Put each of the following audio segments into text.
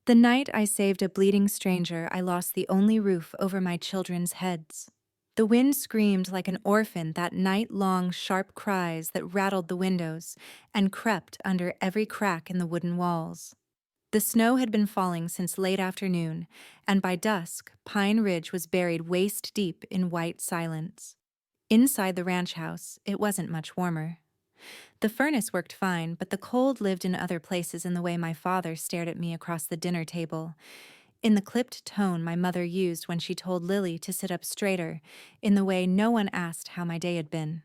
The night I saved a bleeding stranger, I lost the only roof over my children's heads. The wind screamed like an orphan, that night-long sharp cries that rattled the windows and crept under every crack in the wooden walls. The snow had been falling since late afternoon, and by dusk, Pine Ridge was buried waist-deep in white silence. Inside the ranch house, it wasn't much warmer. The furnace worked fine, but the cold lived in other places in the way my father stared at me across the dinner table, in the clipped tone my mother used when she told Lily to sit up straighter, in the way no one asked how my day had been.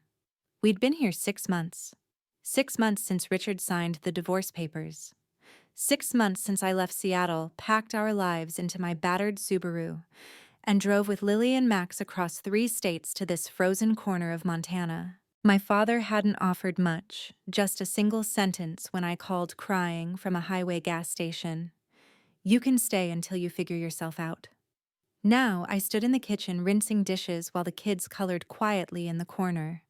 We'd been here 6 months. 6 months since Richard signed the divorce papers. 6 months since I left Seattle, packed our lives into my battered Subaru, and drove with Lily and Max across 3 states to this frozen corner of Montana. My father hadn't offered much, just a single sentence when I called crying from a highway gas station. You can stay until you figure yourself out. Now I stood in the kitchen rinsing dishes while the kids colored quietly in the corner.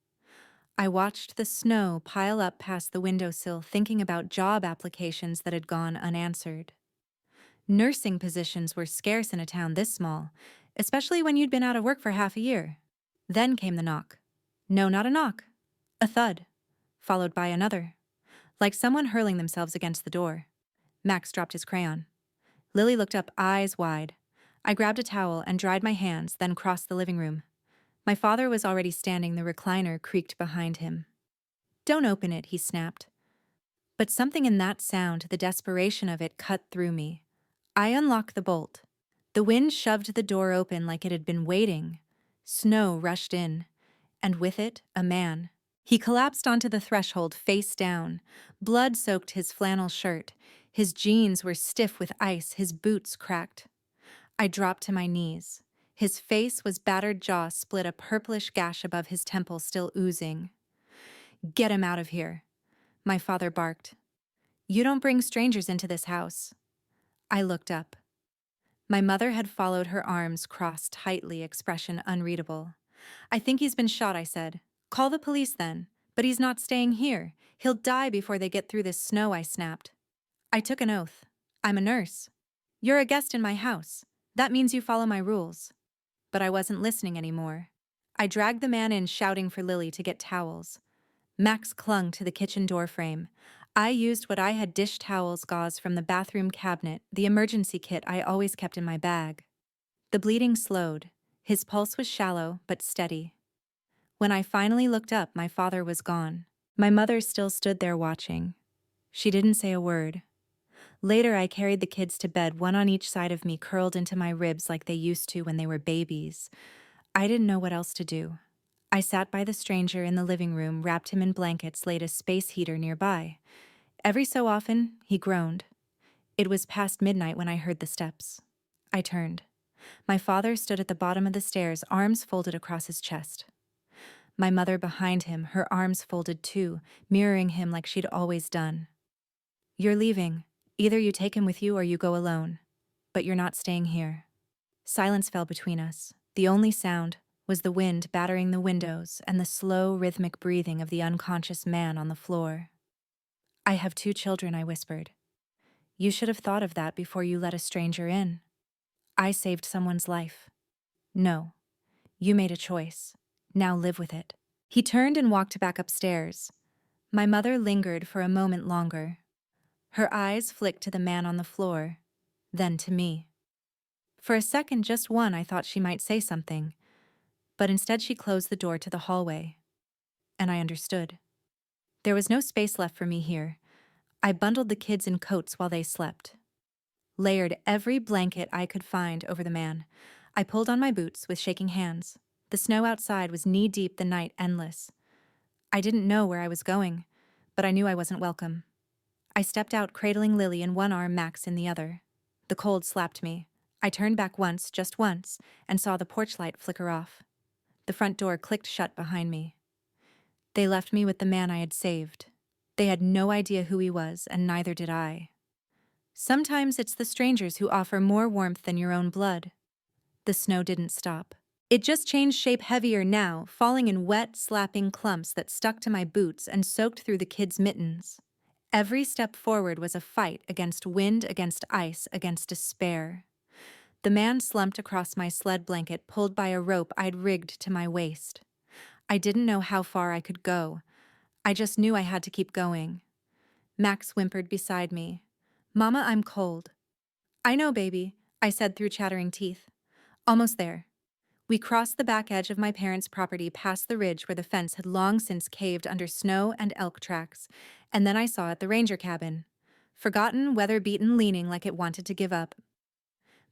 I watched the snow pile up past the windowsill, thinking about job applications that had gone unanswered. Nursing positions were scarce in a town this small, especially when you'd been out of work for half a year. Then came the knock. No, not a knock. A thud, followed by another, like someone hurling themselves against the door. Max dropped his crayon. Lily looked up, eyes wide. I grabbed a towel and dried my hands, then crossed the living room. My father was already standing, the recliner creaked behind him. Don't open it, he snapped. But something in that sound, the desperation of it, cut through me. I unlocked the bolt. The wind shoved the door open like it had been waiting. Snow rushed in, and with it, a man. He collapsed onto the threshold, face down. Blood soaked his flannel shirt. His jeans were stiff with ice, his boots cracked. I dropped to my knees. His face was battered, jaw split, a purplish gash above his temple still oozing. Get him out of here, my father barked. You don't bring strangers into this house. I looked up. My mother had followed, her arms crossed tightly, expression unreadable. I think he's been shot, I said. Call the police then. But he's not staying here. He'll die before they get through this snow, I snapped. I took an oath. I'm a nurse. You're a guest in my house. That means you follow my rules. But I wasn't listening anymore. I dragged the man in, shouting for Lily to get towels. Max clung to the kitchen door frame. I used what I had: dish towels, gauze from the bathroom cabinet, the emergency kit I always kept in my bag. The bleeding slowed. His pulse was shallow but steady. When I finally looked up, my father was gone. My mother still stood there watching. She didn't say a word. Later, I carried the kids to bed, one on each side of me, curled into my ribs like they used to when they were babies. I didn't know what else to do. I sat by the stranger in the living room, wrapped him in blankets, laid a space heater nearby. Every so often, he groaned. It was past midnight when I heard the steps. I turned. My father stood at the bottom of the stairs, arms folded across his chest. My mother behind him, her arms folded too, mirroring him like she'd always done. You're leaving. Either you take him with you or you go alone. But you're not staying here. Silence fell between us. The only sound was the wind battering the windows and the slow, rhythmic breathing of the unconscious man on the floor. I have 2 children, I whispered. You should have thought of that before you let a stranger in. I saved someone's life. No. You made a choice. Now live with it. He turned and walked back upstairs. My mother lingered for a moment longer. Her eyes flicked to the man on the floor, then to me. For a second, just one, I thought she might say something, but instead she closed the door to the hallway. And I understood. There was no space left for me here. I bundled the kids in coats while they slept. Layered every blanket I could find over the man. I pulled on my boots with shaking hands. The snow outside was knee-deep, the night endless. I didn't know where I was going, but I knew I wasn't welcome. I stepped out, cradling Lily in one arm, Max in the other. The cold slapped me. I turned back once, just once, and saw the porch light flicker off. The front door clicked shut behind me. They left me with the man I had saved. They had no idea who he was, and neither did I. Sometimes it's the strangers who offer more warmth than your own blood. The snow didn't stop. It just changed shape, heavier now, falling in wet, slapping clumps that stuck to my boots and soaked through the kids' mittens. Every step forward was a fight against wind, against ice, against despair. The man slumped across my sled blanket, pulled by a rope I'd rigged to my waist. I didn't know how far I could go. I just knew I had to keep going. Max whimpered beside me. "Mama, I'm cold." "I know, baby," I said through chattering teeth. "Almost there." We crossed the back edge of my parents' property past the ridge where the fence had long since caved under snow and elk tracks, and then I saw it, the ranger cabin. Forgotten, weather-beaten, leaning like it wanted to give up.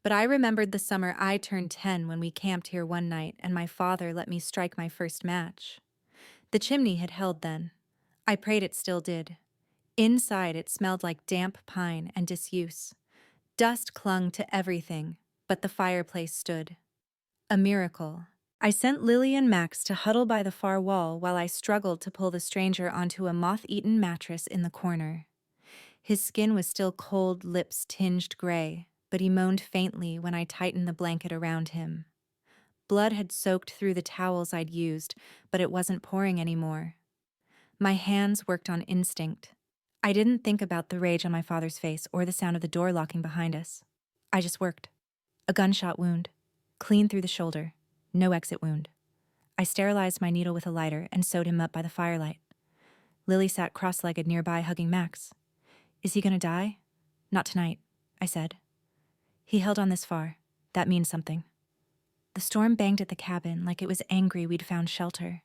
But I remembered the summer I turned 10 when we camped here one night and my father let me strike my first match. The chimney had held then. I prayed it still did. Inside it smelled like damp pine and disuse. Dust clung to everything, but the fireplace stood. A miracle. I sent Lily and Max to huddle by the far wall while I struggled to pull the stranger onto a moth-eaten mattress in the corner. His skin was still cold, lips tinged gray, but he moaned faintly when I tightened the blanket around him. Blood had soaked through the towels I'd used, but it wasn't pouring anymore. My hands worked on instinct. I didn't think about the rage on my father's face or the sound of the door locking behind us. I just worked. A gunshot wound. Clean through the shoulder. No exit wound. I sterilized my needle with a lighter and sewed him up by the firelight. Lily sat cross-legged nearby, hugging Max. "Is he gonna die?" "Not tonight," I said. "He held on this far. That means something." The storm banged at the cabin like it was angry we'd found shelter.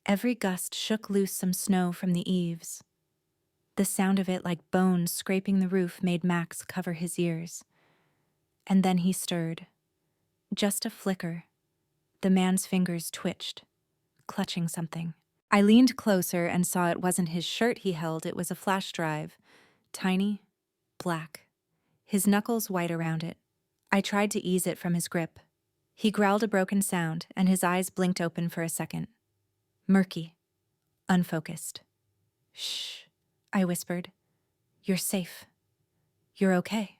Every gust shook loose some snow from the eaves. The sound of it, like bones scraping the roof, made Max cover his ears. And then he stirred. Just a flicker. The man's fingers twitched, clutching something. I leaned closer and saw it wasn't his shirt he held, it was a flash drive. Tiny, black. His knuckles white around it. I tried to ease it from his grip. He growled a broken sound, and his eyes blinked open for a second. Murky. Unfocused. "Shh," I whispered. "You're safe. You're okay."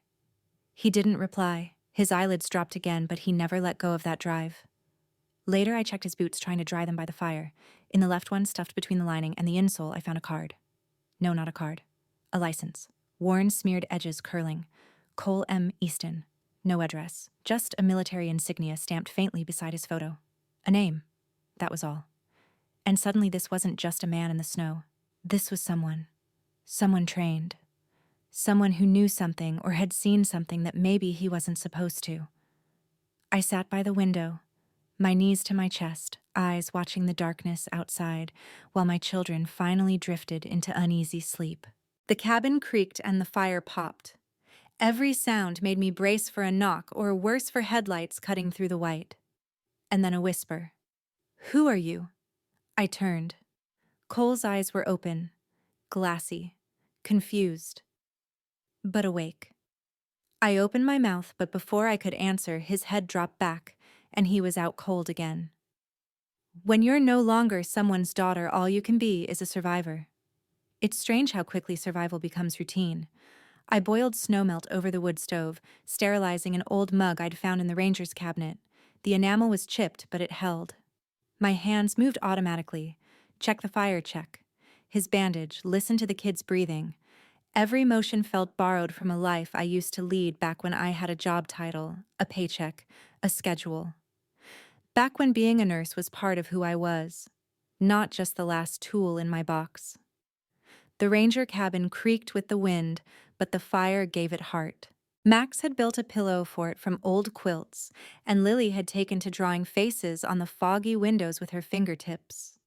He didn't reply. His eyelids dropped again, but he never let go of that drive. Later, I checked his boots, trying to dry them by the fire. In the left one, stuffed between the lining and the insole, I found a card. No, not a card. A license. Worn, smeared edges curling. Cole M. Easton. No address. Just a military insignia stamped faintly beside his photo. A name. That was all. And suddenly this wasn't just a man in the snow. This was someone. Someone trained. Someone who knew something or had seen something that maybe he wasn't supposed to. I sat by the window, my knees to my chest, eyes watching the darkness outside, while my children finally drifted into uneasy sleep. The cabin creaked and the fire popped. Every sound made me brace for a knock or worse, for headlights cutting through the white. And then a whisper. "Who are you?" I turned. Cole's eyes were open, glassy, confused, but awake. I opened my mouth, but before I could answer, his head dropped back, and he was out cold again. When you're no longer someone's daughter, all you can be is a survivor. It's strange how quickly survival becomes routine. I boiled snowmelt over the wood stove, sterilizing an old mug I'd found in the ranger's cabinet. The enamel was chipped, but it held. My hands moved automatically. Check the fire, check. His bandage, listen to the kids breathing. Every motion felt borrowed from a life I used to lead back when I had a job title, a paycheck, a schedule. Back when being a nurse was part of who I was, not just the last tool in my box. The ranger cabin creaked with the wind, but the fire gave it heart. Max had built a pillow for it from old quilts, and Lily had taken to drawing faces on the foggy windows with her fingertips.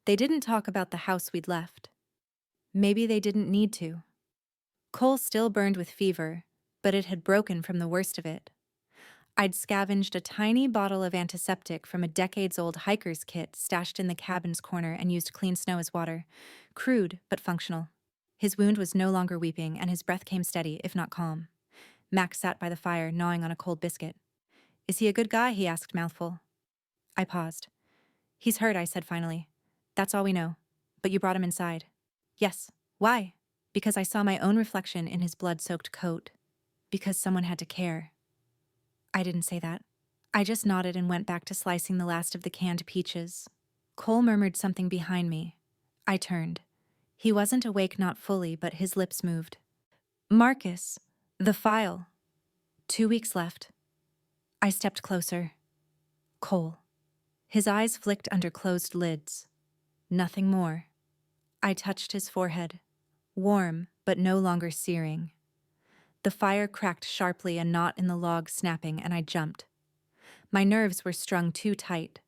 They didn't talk about the house we'd left. Maybe they didn't need to. Cole still burned with fever, but it had broken from the worst of it. I'd scavenged a tiny bottle of antiseptic from a decades-old hiker's kit stashed in the cabin's corner and used clean snow as water. Crude, but functional. His wound was no longer weeping, and his breath came steady, if not calm. Max sat by the fire, gnawing on a cold biscuit. "Is he a good guy?" he asked, mouthful. I paused. "He's hurt," I said finally. "That's all we know. But you brought him inside." "Yes. Why?" "Because I saw my own reflection in his blood-soaked coat. Because someone had to care." I didn't say that. I just nodded and went back to slicing the last of the canned peaches. Cole murmured something behind me. I turned. He wasn't awake, not fully, but his lips moved. Marcus, the file. 2 weeks left. I stepped closer. Cole. His eyes flicked under closed lids. Nothing more. I touched his forehead. Warm, but no longer searing. The fire cracked sharply, a knot in the log snapping, and I jumped. My nerves were strung too tight.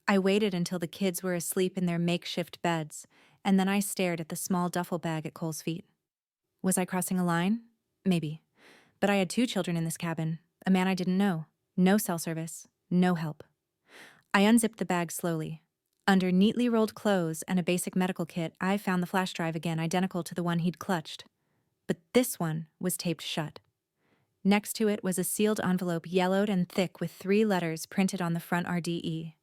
I waited until the kids were asleep in their makeshift beds, and then I stared at the small duffel bag at Cole's feet. Was I crossing a line? Maybe. But I had 2 children in this cabin, a man I didn't know, no cell service, no help. I unzipped the bag slowly. Under neatly rolled clothes and a basic medical kit, I found the flash drive again, identical to the one he'd clutched. But this one was taped shut. Next to it was a sealed envelope, yellowed and thick, with 3 letters printed on the front: RDE.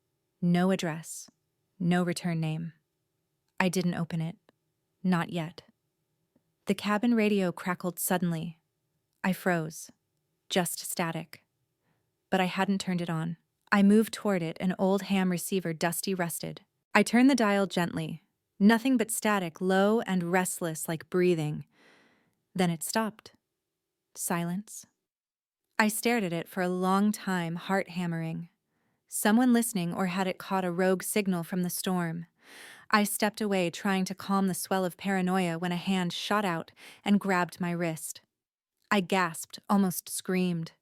No address. No return name. I didn't open it. Not yet. The cabin radio crackled suddenly. I froze. Just static. But I hadn't turned it on. I moved toward it, an old ham receiver, dusty, rusted. I turned the dial gently. Nothing but static, low and restless, like breathing. Then it stopped. Silence. I stared at it for a long time, heart hammering. Someone listening, or had it caught a rogue signal from the storm? I stepped away, trying to calm the swell of paranoia, when a hand shot out and grabbed my wrist. I gasped, almost screamed.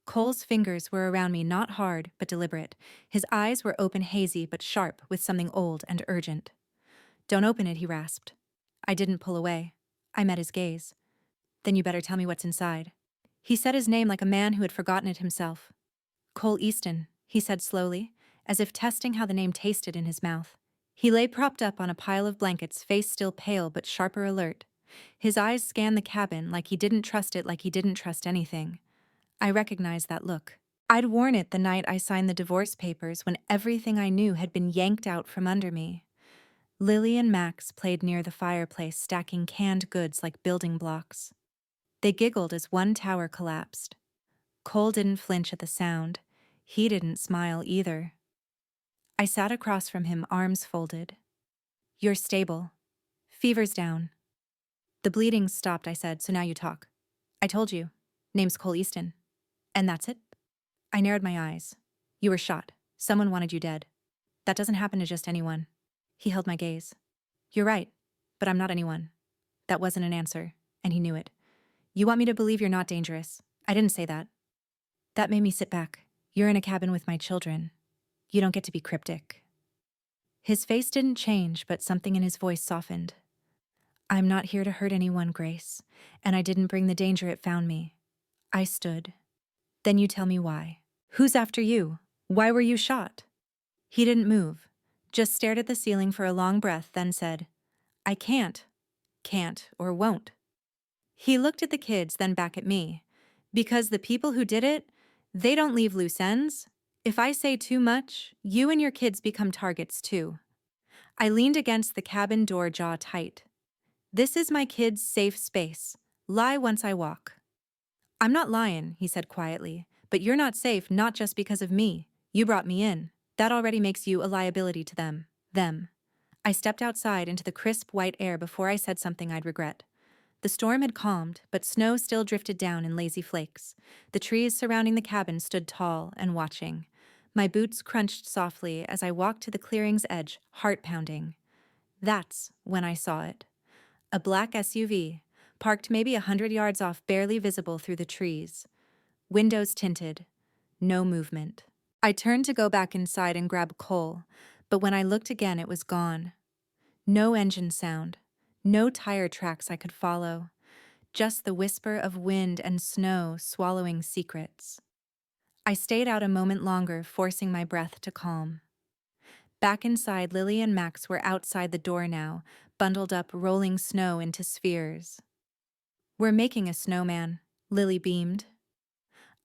Cole's fingers were around me, not hard, but deliberate. His eyes were open, hazy, but sharp, with something old and urgent. "Don't open it," he rasped. I didn't pull away. I met his gaze. "Then you better tell me what's inside." He said his name like a man who had forgotten it himself. "Cole Easton," he said slowly, as if testing how the name tasted in his mouth. He lay propped up on a pile of blankets, face still pale but sharper alert. His eyes scanned the cabin like he didn't trust it, like he didn't trust anything. I recognized that look. I'd worn it the night I signed the divorce papers, when everything I knew had been yanked out from under me. Lily and Max played near the fireplace, stacking canned goods like building blocks. They giggled as one tower collapsed. Cole didn't flinch at the sound. He didn't smile either. I sat across from him, arms folded. "You're stable. Fever's down." "The bleeding stopped," I said, "so now you talk." "I told you. Name's Cole Easton." "And that's it?" I narrowed my eyes. "You were shot. Someone wanted you dead. That doesn't happen to just anyone." He held my gaze. "You're right, but I'm not anyone." That wasn't an answer, and he knew it. "You want me to believe you're not dangerous." I didn't say that. That made me sit back. "You're in a cabin with my children. You don't get to be cryptic." His face didn't change, but something in his voice softened. "I'm not here to hurt anyone, Grace, and I didn't bring the danger it found me." I stood. "Then you tell me why. Who's after you? Why were you shot?" He didn't move, just stared at the ceiling for a long breath, then said, "I can't or won't." He looked at the kids, then back at me. "Because the people who did it, they don't leave loose ends. If I say too much, you and your kids become targets too." I leaned against the cabin door, jaw tight. "This is my kids' safe space. Lie once I walk." "I'm not lying," he said quietly, "but you're not safe, not just because of me. You brought me in. That already makes you a liability to them. Them." I stepped outside into the crisp white air before I said something I'd regret. The storm had calmed, but snow still drifted down in lazy flakes. The trees surrounding the cabin stood tall and watching. My boots crunched softly as I walked to the clearing's edge, heart pounding. That's when I saw it. A black SUV, parked maybe 100 yards off, barely visible through the trees. Windows tinted. No movement. I turned to go back inside and grab Cole, but when I looked again, it was gone. No engine sound. No tire tracks I could follow. Just the whisper of wind and snow swallowing secrets. I stayed out a moment longer, forcing my breath to calm. Back inside, Lily and Max were outside the door now, bundled up, rolling snow into spheres. "We're making a snowman," Lily beamed.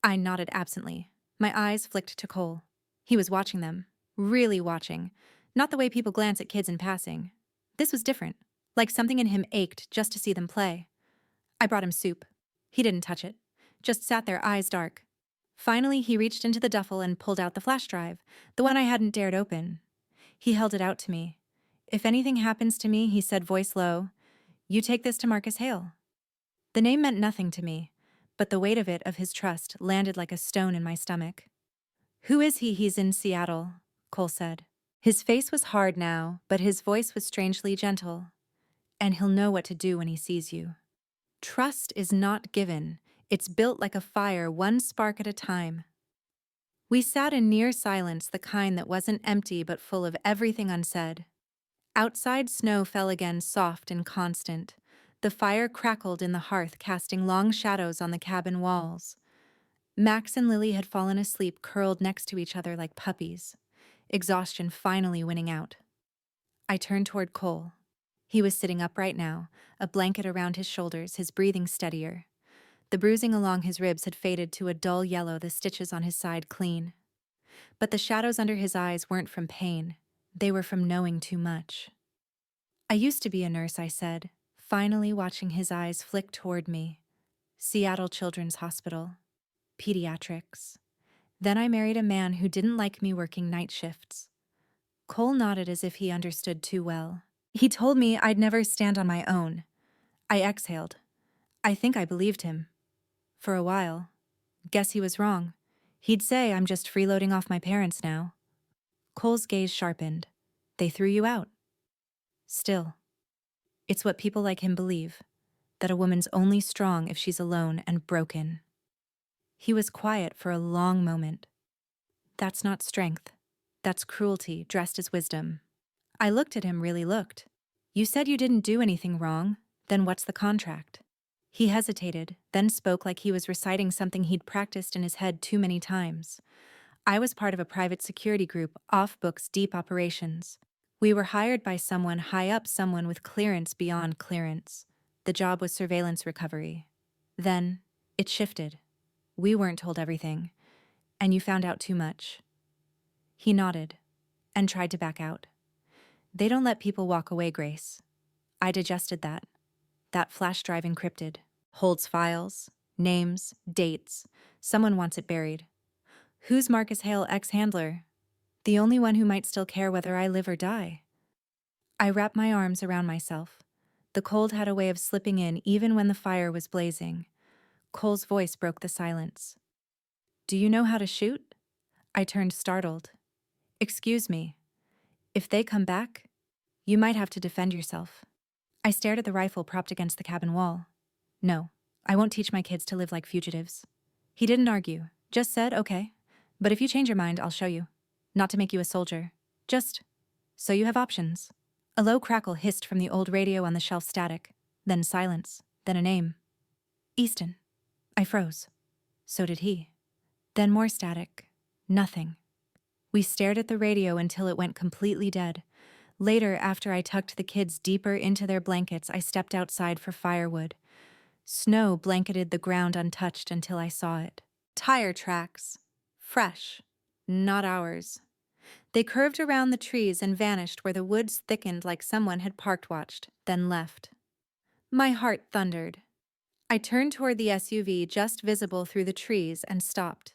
I nodded absently. My eyes flicked to Cole. He was watching them. Really watching. Not the way people glance at kids in passing. This was different. Like something in him ached just to see them play. I brought him soup. He didn't touch it. Just sat there, eyes dark. Finally, he reached into the duffel and pulled out the flash drive, the one I hadn't dared open. He held it out to me. "If anything happens to me," he said, voice low, You take this to Marcus Hale. The name meant nothing to me, but the weight of his trust, landed like a stone in my stomach. Who is he? He's in Seattle, Cole said. His face was hard now, but his voice was strangely gentle. And he'll know what to do when he sees you. Trust is not given. It's built like a fire, one spark at a time. We sat in near silence, the kind that wasn't empty but full of everything unsaid. Outside, snow fell again, soft and constant. The fire crackled in the hearth, casting long shadows on the cabin walls. Max and Lily had fallen asleep, curled next to each other like puppies, exhaustion finally winning out. I turned toward Cole. He was sitting upright now, a blanket around his shoulders, his breathing steadier. The bruising along his ribs had faded to a dull yellow, the stitches on his side clean. But the shadows under his eyes weren't from pain. They were from knowing too much. I used to be a nurse, I said, finally watching his eyes flick toward me. Seattle Children's Hospital. Pediatrics. Then I married a man who didn't like me working night shifts. Cole nodded as if he understood too well. He told me I'd never stand on my own. I exhaled. I think I believed him. For a while. Guess he was wrong. He'd say I'm just freeloading off my parents now. Cole's gaze sharpened. They threw you out. Still. It's what people like him believe, that a woman's only strong if she's alone and broken. He was quiet for a long moment. That's not strength. That's cruelty dressed as wisdom. I looked at him, really looked. You said you didn't do anything wrong. Then what's the contract? He hesitated, then spoke like he was reciting something he'd practiced in his head too many times. I was part of a private security group, off-books, deep operations. We were hired by someone high up, someone with clearance beyond clearance. The job was surveillance recovery. Then, it shifted. We weren't told everything, and you found out too much. He nodded, and tried to back out. They don't let people walk away, Grace. I digested that. That flash drive encrypted. Holds files, names, dates. Someone wants it buried. Who's Marcus Hale, ex-handler? The only one who might still care whether I live or die. I wrapped my arms around myself. The cold had a way of slipping in even when the fire was blazing. Cole's voice broke the silence. Do you know how to shoot? I turned, startled. Excuse me. If they come back, you might have to defend yourself. I stared at the rifle propped against the cabin wall. No, I won't teach my kids to live like fugitives. He didn't argue, just said, okay, but if you change your mind, I'll show you. Not to make you a soldier, just so you have options. A low crackle hissed from the old radio on the shelf, static, then silence, then a name. Easton. I froze. So did he. Then more static. Nothing. We stared at the radio until it went completely dead. Later, after I tucked the kids deeper into their blankets, I stepped outside for firewood. Snow blanketed the ground untouched until I saw it. Tire tracks. Fresh. Not ours. They curved around the trees and vanished where the woods thickened like someone had parked-watched, then left. My heart thundered. I turned toward the SUV just visible through the trees and stopped.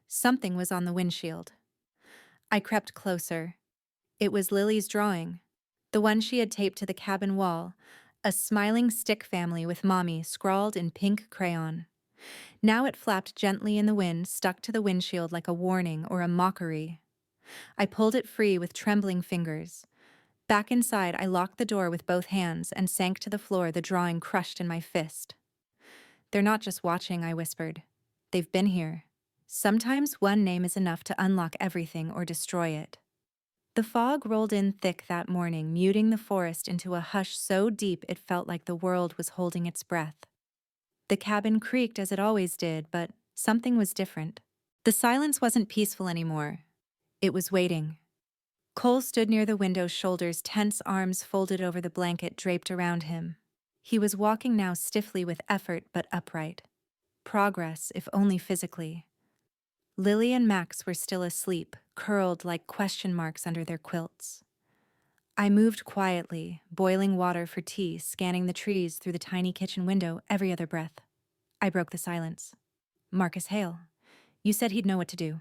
Something was on the windshield. I crept closer. It was Lily's drawing, the one she had taped to the cabin wall, a smiling stick family with Mommy scrawled in pink crayon. Now it flapped gently in the wind, stuck to the windshield like a warning or a mockery. I pulled it free with trembling fingers. Back inside, I locked the door with both hands and sank to the floor, the drawing crushed in my fist. They're not just watching, I whispered. They've been here. Sometimes one name is enough to unlock everything or destroy it. The fog rolled in thick that morning, muting the forest into a hush so deep it felt like the world was holding its breath. The cabin creaked as it always did, but something was different. The silence wasn't peaceful anymore. It was waiting. Cole stood near the window, shoulders tense, arms folded over the blanket draped around him. He was walking now stiffly with effort but upright. Progress, if only physically. Lily and Max were still asleep, curled like question marks under their quilts. I moved quietly, boiling water for tea, scanning the trees through the tiny kitchen window every other breath. I broke the silence. Marcus Hale. You said he'd know what to do.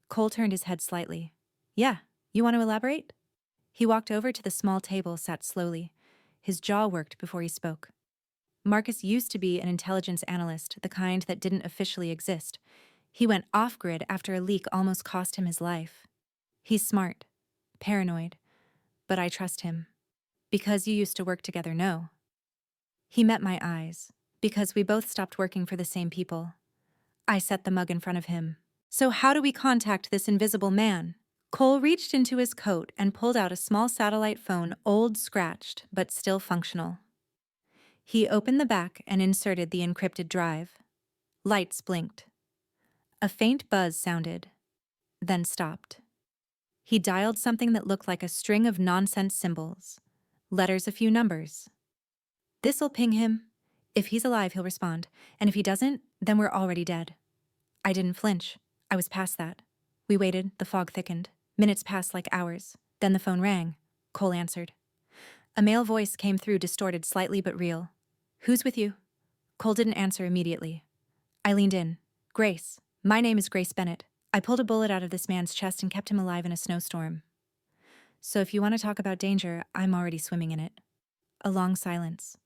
Cole turned his head slightly. Yeah, you want to elaborate? He walked over to the small table, sat slowly. His jaw worked before he spoke. Marcus used to be an intelligence analyst, the kind that didn't officially exist. He went off-grid after a leak almost cost him his life. He's smart, paranoid, but I trust him. Because you used to work together, no. He met my eyes, because we both stopped working for the same people. I set the mug in front of him. So how do we contact this invisible man? Cole reached into his coat and pulled out a small satellite phone, old, scratched, but still functional. He opened the back and inserted the encrypted drive. Lights blinked. A faint buzz sounded, then stopped. He dialed something that looked like a string of nonsense symbols. Letters, a few numbers. This'll ping him. If he's alive, he'll respond. And if he doesn't, then we're already dead. I didn't flinch. I was past that. We waited, the fog thickened. Minutes passed like hours. Then the phone rang. Cole answered. A male voice came through, distorted slightly but real. Who's with you? Cole didn't answer immediately. I leaned in. Grace. My name is Grace Bennett. I pulled a bullet out of this man's chest and kept him alive in a snowstorm. So if you want to talk about danger, I'm already swimming in it. A long silence.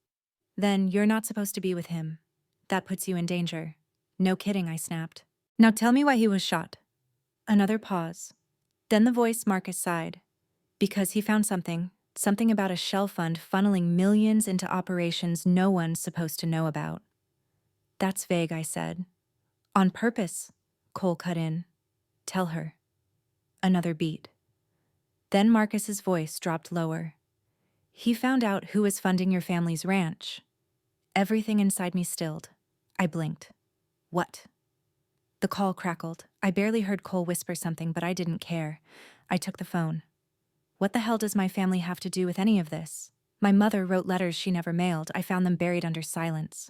Then you're not supposed to be with him. That puts you in danger. No kidding, I snapped. Now tell me why he was shot. Another pause. Then the voice Marcus sighed. Because he found something about a shell fund funneling millions into operations no one's supposed to know about. That's vague, I said. On purpose, Cole cut in. Tell her. Another beat. Then Marcus's voice dropped lower. He found out who was funding your family's ranch. Everything inside me stilled. I blinked. What? The call crackled. I barely heard Cole whisper something, but I didn't care. I took the phone. What the hell does my family have to do with any of this? My mother wrote letters she never mailed. I found them buried under silence.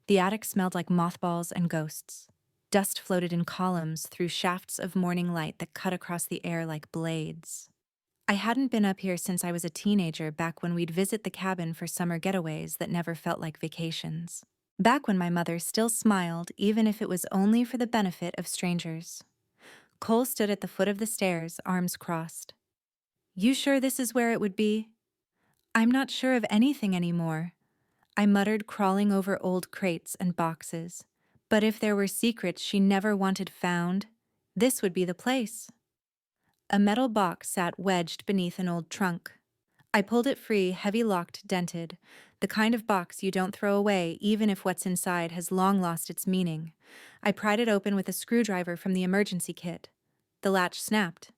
The attic smelled like mothballs and ghosts. Dust floated in columns through shafts of morning light that cut across the air like blades. I hadn't been up here since I was a teenager, back when we'd visit the cabin for summer getaways that never felt like vacations. Back when my mother still smiled, even if it was only for the benefit of strangers. Cole stood at the foot of the stairs, arms crossed. You sure this is where it would be? I'm not sure of anything anymore, I muttered, crawling over old crates and boxes. But if there were secrets she never wanted found, this would be the place. A metal box sat wedged beneath an old trunk. I pulled it free, heavy-locked, dented, the kind of box you don't throw away even if what's inside has long lost its meaning. I pried it open with a screwdriver from the emergency kit. The latch snapped.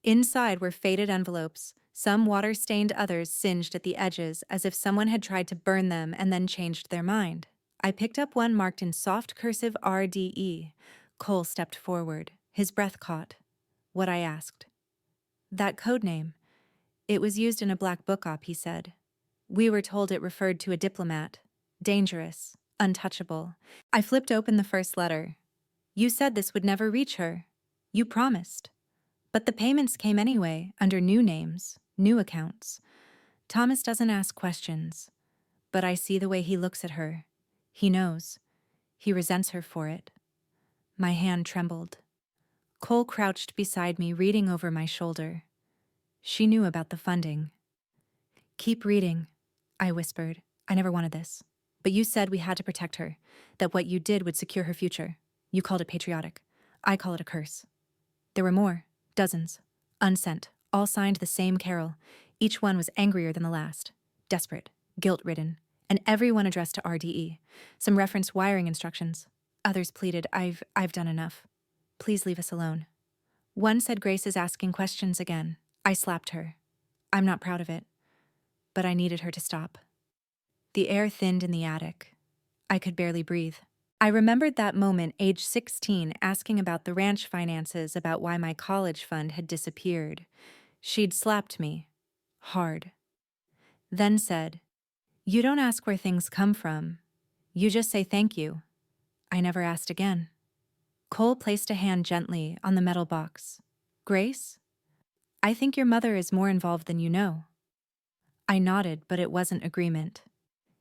Inside were faded envelopes, some water-stained, others singed at the edges, as if someone had tried to burn them and then changed their mind. I picked up one marked in soft cursive RDE. Cole stepped forward. His breath caught. What I asked. That code name. It was used in a black book op, he said. We were told it referred to a diplomat. Dangerous. Untouchable. I flipped open the first letter. You said this would never reach her. You promised. But the payments came anyway, under new names, new accounts. Thomas doesn't ask questions. But I see the way he looks at her. He knows. He resents her for it. My hand trembled. Cole crouched beside me, reading over my shoulder. She knew about the funding. Keep reading, I whispered. I never wanted this. But you said we had to protect her, that what you did would secure her future. You called it patriotic. I call it a curse. There were more, dozens, unsent, all signed the same carol. Each one was angrier than the last, desperate, guilt-ridden, and every one addressed to RDE. Some referenced wiring instructions. Others pleaded, I've done enough. Please leave us alone. One said Grace is asking questions again. I slapped her. I'm not proud of it, but I needed her to stop. The air thinned in the attic. I could barely breathe. I remembered that moment, age 16, asking about the ranch finances, about why my college fund had disappeared. She'd slapped me. Hard. Then said, You don't ask where things come from. You just say thank you. I never asked again. Cole placed a hand gently on the metal box. Grace? I think your mother is more involved than you know. I nodded, but it wasn't agreement.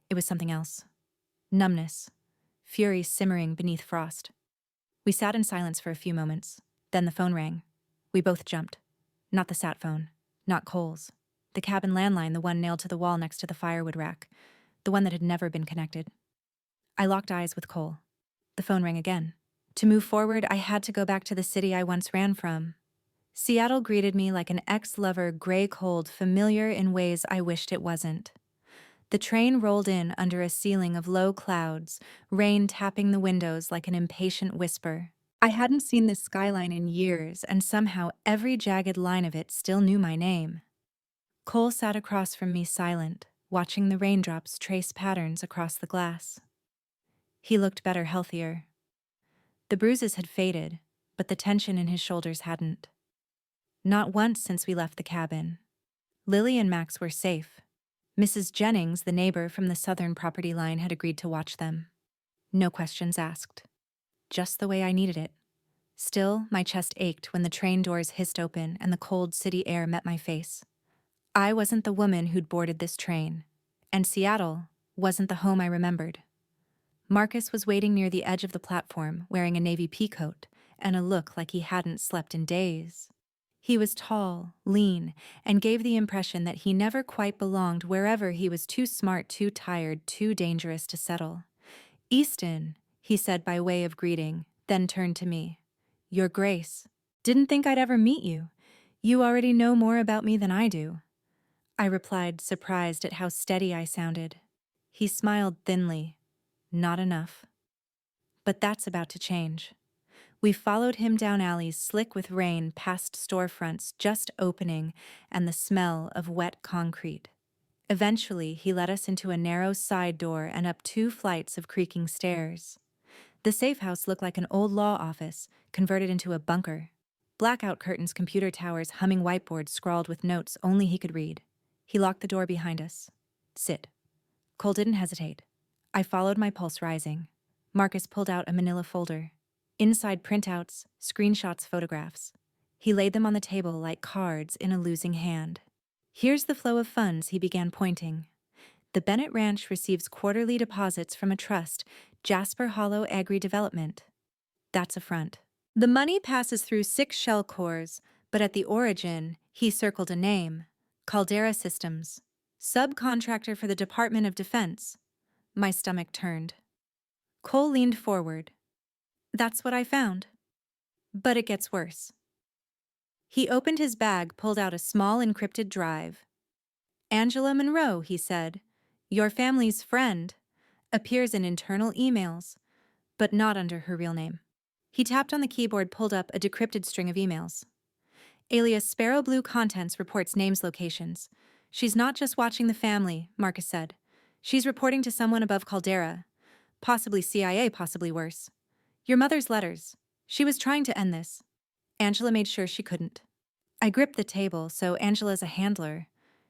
It was something else. Numbness. Fury simmering beneath frost. We sat in silence for a few moments. Then the phone rang. We both jumped. Not the sat phone. Not Cole's. The cabin landline, the one nailed to the wall next to the firewood rack, the one that had never been connected. I locked eyes with Cole. The phone rang again. To move forward, I had to go back to the city I once ran from. Seattle greeted me like an ex-lover, gray-cold, familiar in ways I wished it wasn't. The train rolled in under a ceiling of low clouds, rain tapping the windows like an impatient whisper. I hadn't seen this skyline in years, and somehow every jagged line of it still knew my name. Cole sat across from me silent, watching the raindrops trace patterns across the glass. He looked better, healthier. The bruises had faded, but the tension in his shoulders hadn't. Not once since we left the cabin. Lily and Max were safe. Mrs. Jennings, the neighbor from the southern property line, had agreed to watch them. No questions asked. Just the way I needed it. Still, my chest ached when the train doors hissed open and the cold city air met my face. I wasn't the woman who'd boarded this train, and Seattle wasn't the home I remembered. Marcus was waiting near the edge of the platform, wearing a navy peacoat and a look like he hadn't slept in days. He was tall, lean, and gave the impression that he never quite belonged wherever he was too smart, too tired, too dangerous to settle. "Easton," he said by way of greeting, then turned to me. "Your Grace. Didn't think I'd ever meet you. You already know more about me than I do." I replied, surprised at how steady I sounded. He smiled thinly. "Not enough." But that's about to change. We followed him down alleys slick with rain, past storefronts just opening and the smell of wet concrete. Eventually, he led us into a narrow side door and up 2 flights of creaking stairs. The safe house looked like an old law office, converted into a bunker. Blackout curtains, computer towers, humming whiteboards scrawled with notes only he could read. He locked the door behind us. "Sit." Cole didn't hesitate. I followed, my pulse rising. Marcus pulled out a manila folder. Inside, printouts, screenshots, photographs. He laid them on the table like cards in a losing hand. "Here's the flow of funds," he began, pointing. "The Bennett Ranch receives quarterly deposits from a trust, Jasper Hollow Agri Development. That's a front. The money passes through 6 shell cores, but at the origin, he circled a name. Caldera Systems. Subcontractor for the Department of Defense." My stomach turned. Cole leaned forward. "That's what I found. But it gets worse." He opened his bag, pulled out a small encrypted drive. "Angela Monroe," he said, "your family's friend, appears in internal emails, but not under her real name." He tapped on the keyboard, pulled up a decrypted string of emails. "Alias Sparrow Blue Contents reports names, locations. She's not just watching the family," Marcus said. "She's reporting to someone above Caldera. Possibly CIA, possibly worse. Your mother's letters. She was trying to end this. Angela made sure she couldn't." I gripped the table, "So Angela's a handler."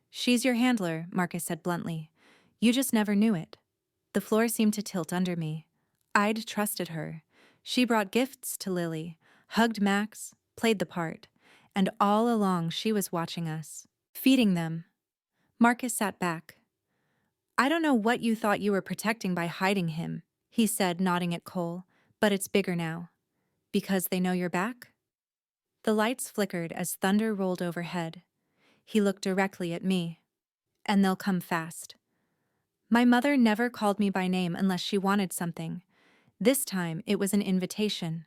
"She's your handler," Marcus said bluntly. "You just never knew it." The floor seemed to tilt under me. I'd trusted her. She brought gifts to Lily, hugged Max, played the part, and all along she was watching us, feeding them. Marcus sat back. "I don't know what you thought you were protecting by hiding him," he said, nodding at Cole, "but it's bigger now." "Because they know you're back?" The lights flickered as thunder rolled overhead. He looked directly at me. "And they'll come fast." My mother never called me by name unless she wanted something. This time, it was an invitation.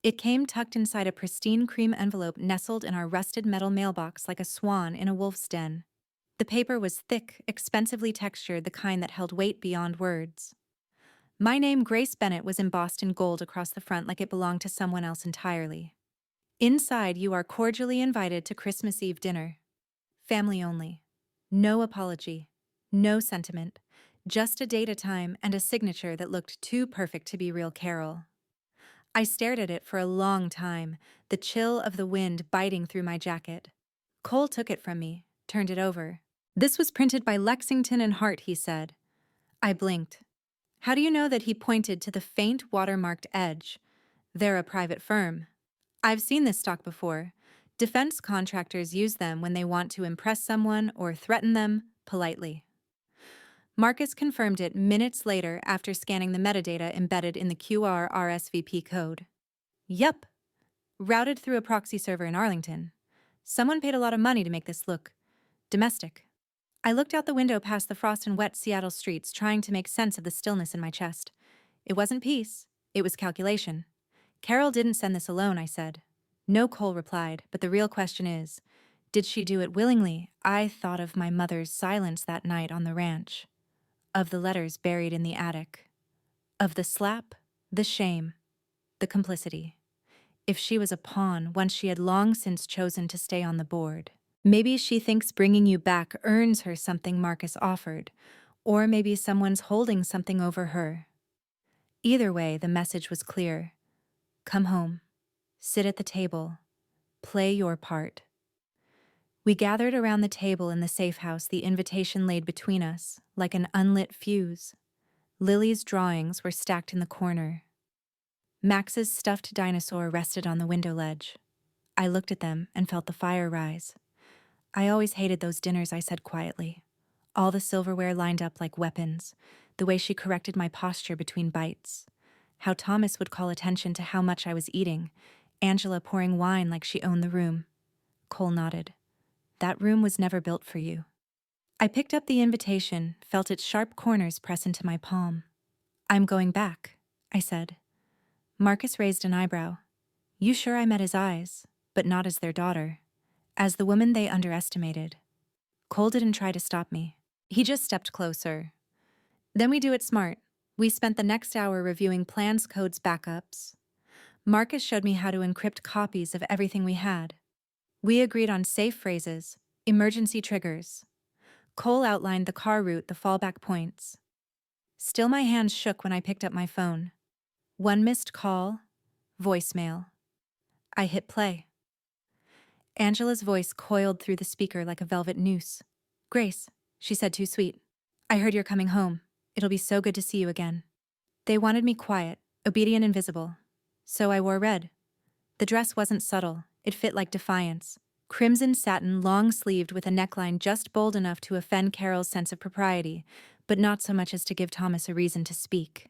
It came tucked inside a pristine cream envelope nestled in our rusted metal mailbox like a swan in a wolf's den. The paper was thick, expensively textured, the kind that held weight beyond words. My name, Grace Bennett, was embossed in gold across the front like it belonged to someone else entirely. "Inside, you are cordially invited to Christmas Eve dinner. Family only. No apology. No sentiment. Just a date, a time, and a signature that looked too perfect to be real, Carol." I stared at it for a long time, the chill of the wind biting through my jacket. Cole took it from me, turned it over. "This was printed by Lexington and Hart," he said. I blinked. "How do you know that?" He pointed to the faint watermarked edge. "They're a private firm. I've seen this stock before. Defense contractors use them when they want to impress someone or threaten them politely." Marcus confirmed it minutes later after scanning the metadata embedded in the QR RSVP code. "Yup. Routed through a proxy server in Arlington. Someone paid a lot of money to make this look Domestic. I looked out the window past the frost and wet Seattle streets, trying to make sense of the stillness in my chest. It wasn't peace, it was calculation. Carol didn't send this alone, I said. No, Cole replied, but the real question is, did she do it willingly? I thought of my mother's silence that night on the ranch, of the letters buried in the attic, of the slap, the shame, the complicity. If she was a pawn once she had long since chosen to stay on the board. Maybe she thinks bringing you back earns her something Marcus offered, or maybe someone's holding something over her. Either way, the message was clear. Come home, sit at the table, play your part. We gathered around the table in the safe house, the invitation laid between us, like an unlit fuse. Lily's drawings were stacked in the corner. Max's stuffed dinosaur rested on the window ledge. I looked at them and felt the fire rise. I always hated those dinners, I said quietly. All the silverware lined up like weapons, the way she corrected my posture between bites, how Thomas would call attention to how much I was eating, Angela pouring wine like she owned the room. Cole nodded. That room was never built for you. I picked up the invitation, felt its sharp corners press into my palm. I'm going back, I said. Marcus raised an eyebrow. You sure? I met his eyes, but not as their daughter, as the woman they underestimated. Cole didn't try to stop me. He just stepped closer. Then we do it smart. We spent the next hour reviewing plans, codes, backups. Marcus showed me how to encrypt copies of everything we had. We agreed on safe phrases, emergency triggers. Cole outlined the car route, the fallback points. Still, my hands shook when I picked up my phone. One missed call, voicemail. I hit play. Angela's voice coiled through the speaker like a velvet noose. Grace, she said, too sweet. I heard you're coming home. It'll be so good to see you again. They wanted me quiet, obedient and visible. So I wore red. The dress wasn't subtle. It fit like defiance. Crimson satin, long-sleeved with a neckline just bold enough to offend Carol's sense of propriety, but not so much as to give Thomas a reason to speak.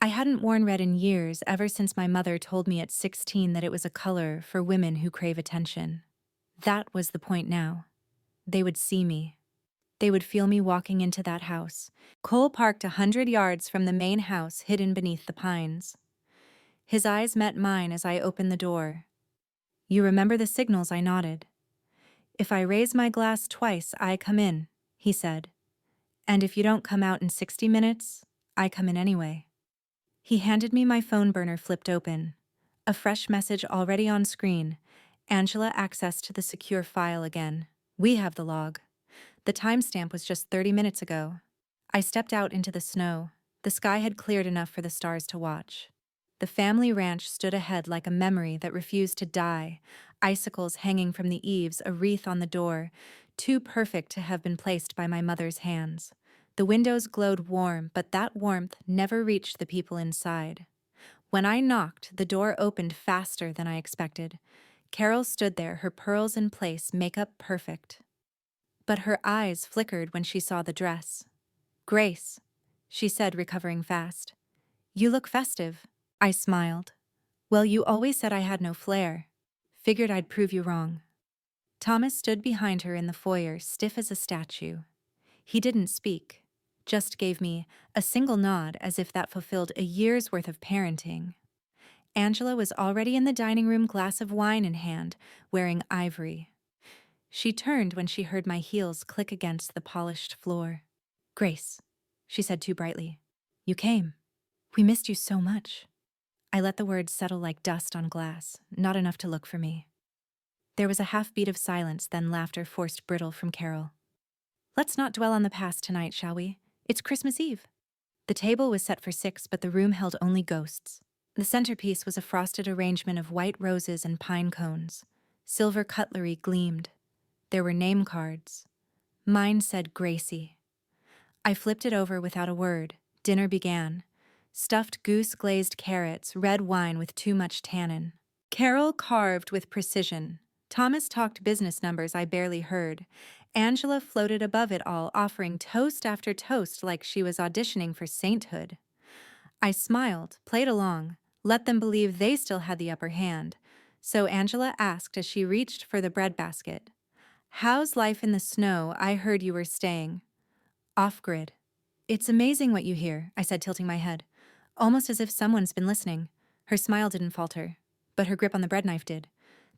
I hadn't worn red in years, ever since my mother told me at 16 that it was a color for women who crave attention. That was the point now. They would see me. They would feel me walking into that house. Cole parked 100 yards from the main house, hidden beneath the pines. His eyes met mine as I opened the door. You remember the signals? I nodded. If I raise my glass twice, I come in, he said. And if you don't come out in 60 minutes, I come in anyway. He handed me my phone, burner flipped open. A fresh message already on screen. Angela, access to the secure file again. We have the log. The timestamp was just 30 minutes ago. I stepped out into the snow. The sky had cleared enough for the stars to watch. The family ranch stood ahead like a memory that refused to die, icicles hanging from the eaves, a wreath on the door, too perfect to have been placed by my mother's hands. The windows glowed warm, but that warmth never reached the people inside. When I knocked, the door opened faster than I expected. Carol stood there, her pearls in place, makeup perfect. But her eyes flickered when she saw the dress. Grace, she said, recovering fast. You look festive. I smiled. Well, you always said I had no flair. Figured I'd prove you wrong. Thomas stood behind her in the foyer, stiff as a statue. He didn't speak, just gave me a single nod as if that fulfilled a year's worth of parenting. Angela was already in the dining room, glass of wine in hand, wearing ivory. She turned when she heard my heels click against the polished floor. Grace, she said too brightly. You came. We missed you so much. I let the words settle like dust on glass, not enough to look for me. There was a half-beat of silence, then laughter forced brittle from Carol. Let's not dwell on the past tonight, shall we? It's Christmas Eve. The table was set for 6, but the room held only ghosts. The centerpiece was a frosted arrangement of white roses and pine cones. Silver cutlery gleamed. There were name cards. Mine said Gracie. I flipped it over without a word. Dinner began. Stuffed goose, glazed carrots, red wine with too much tannin. Carol carved with precision. Thomas talked business numbers I barely heard. Angela floated above it all, offering toast after toast like she was auditioning for sainthood. I smiled, played along, let them believe they still had the upper hand. So Angela asked as she reached for the breadbasket, How's life in the snow? I heard you were staying. Off-grid. It's amazing what you hear, I said, tilting my head, almost as if someone's been listening. Her smile didn't falter, but her grip on the bread knife did.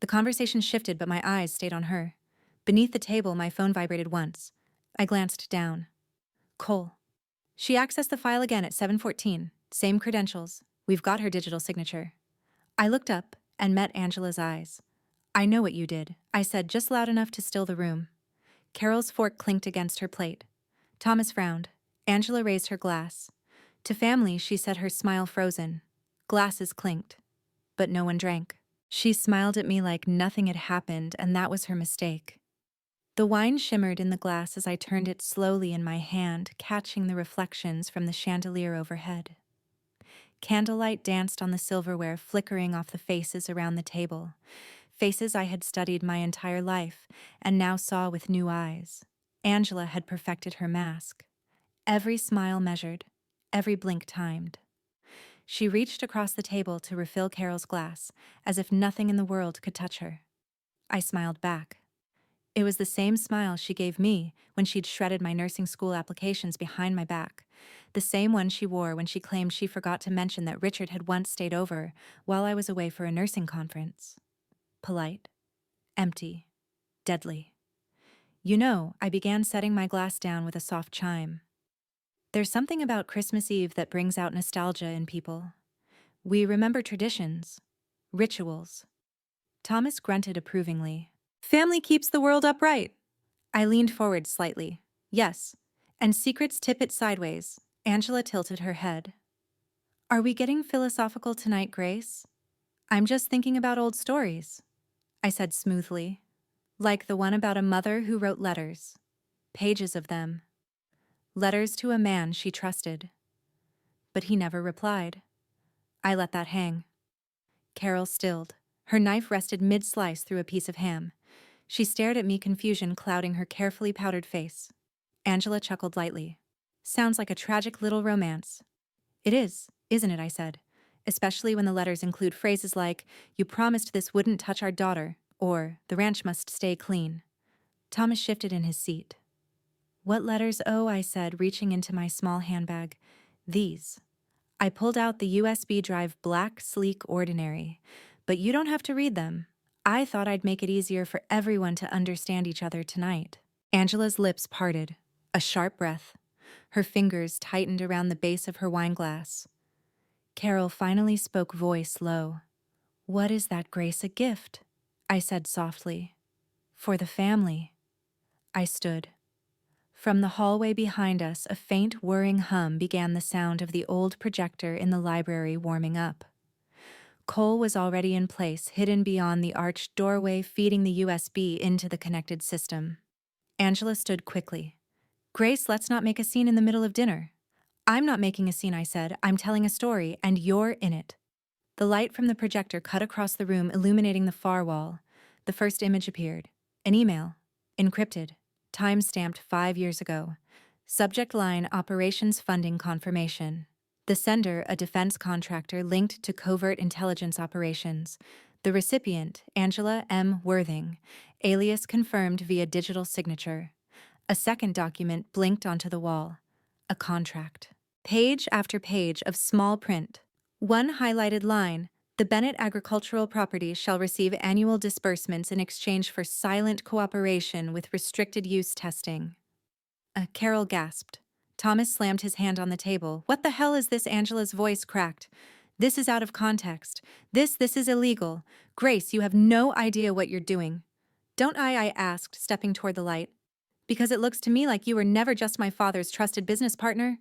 The conversation shifted, but my eyes stayed on her. Beneath the table, my phone vibrated once. I glanced down. Cole. She accessed the file again at 7:14. Same credentials. We've got her digital signature. I looked up and met Angela's eyes. I know what you did, I said, just loud enough to still the room. Carol's fork clinked against her plate. Thomas frowned. Angela raised her glass. To family, she said, her smile frozen. Glasses clinked. But no one drank. She smiled at me like nothing had happened, and that was her mistake. The wine shimmered in the glass as I turned it slowly in my hand, catching the reflections from the chandelier overhead. Candlelight danced on the silverware, flickering off the faces around the table. Faces I had studied my entire life and now saw with new eyes. Angela had perfected her mask. Every smile measured, every blink timed. She reached across the table to refill Carol's glass, as if nothing in the world could touch her. I smiled back. It was the same smile she gave me when she'd shredded my nursing school applications behind my back, the same one she wore when she claimed she forgot to mention that Richard had once stayed over while I was away for a nursing conference. Polite, empty, deadly. You know, I began setting my glass down with a soft chime. There's something about Christmas Eve that brings out nostalgia in people. We remember traditions, rituals. Thomas grunted approvingly. Family keeps the world upright. I leaned forward slightly. Yes, and secrets tip it sideways. Angela tilted her head. Are we getting philosophical tonight, Grace? I'm just thinking about old stories, I said smoothly. Like the one about a mother who wrote letters. Pages of them. Letters to a man she trusted. But he never replied. I let that hang. Carol stilled. Her knife rested mid-slice through a piece of ham. She stared at me, confusion clouding her carefully powdered face. Angela chuckled lightly. Sounds like a tragic little romance. It is, isn't it, I said, especially when the letters include phrases like, you promised this wouldn't touch our daughter, or the ranch must stay clean. Thomas shifted in his seat. What letters? Oh, I said, reaching into my small handbag. These. I pulled out the USB drive, black, sleek, ordinary. But you don't have to read them. I thought I'd make it easier for everyone to understand each other tonight. Angela's lips parted, a sharp breath. Her fingers tightened around the base of her wineglass. Carol finally spoke, voice low. What is that, Grace? A gift? I said softly. For the family. I stood. From the hallway behind us, a faint whirring hum began, the sound of the old projector in the library warming up. Cole was already in place, hidden beyond the arched doorway, feeding the USB into the connected system. Angela stood quickly. Grace, let's not make a scene in the middle of dinner. I'm not making a scene, I said. I'm telling a story, and you're in it. The light from the projector cut across the room, illuminating the far wall. The first image appeared. An email. Encrypted. Time-stamped 5 years ago. Subject line, operations funding confirmation. The sender, a defense contractor linked to covert intelligence operations. The recipient, Angela M. Worthing, alias confirmed via digital signature. A second document blinked onto the wall. A contract. Page after page of small print. One highlighted line. The Bennett Agricultural Properties shall receive annual disbursements in exchange for silent cooperation with restricted use testing. Carol gasped. Thomas slammed his hand on the table. What the hell is this? Angela's voice cracked. This is out of context. This is illegal. Grace, you have no idea what you're doing. Don't I asked, stepping toward the light. Because it looks to me like you were never just my father's trusted business partner.